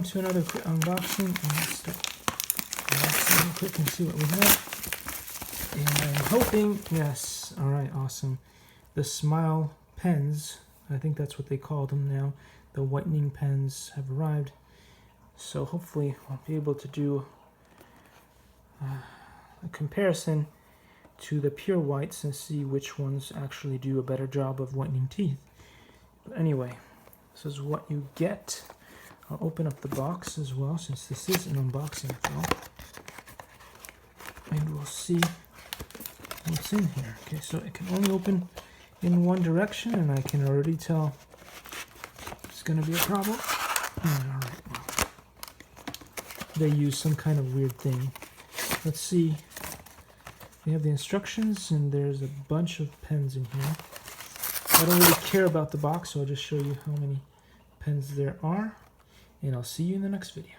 To another quick unboxing, and let's start unboxing real quick and see what we have. And I'm hoping, yes, alright, awesome. The Smile pens, I think that's what they call them now, the whitening pens have arrived. So hopefully I'll be able to do a comparison to the pure whites and see which ones actually do a better job of whitening teeth. But anyway, this is what you get. I'll open up the box as well, since this is an unboxing after all. And we'll see what's in here. Okay, so it can only open in one direction, and I can already tell it's going to be a problem. Alright, well, they use some kind of weird thing. Let's see. We have the instructions, and there's a bunch of pens in here. I don't really care about the box, so I'll just show you how many pens there are. And I'll see you in the next video.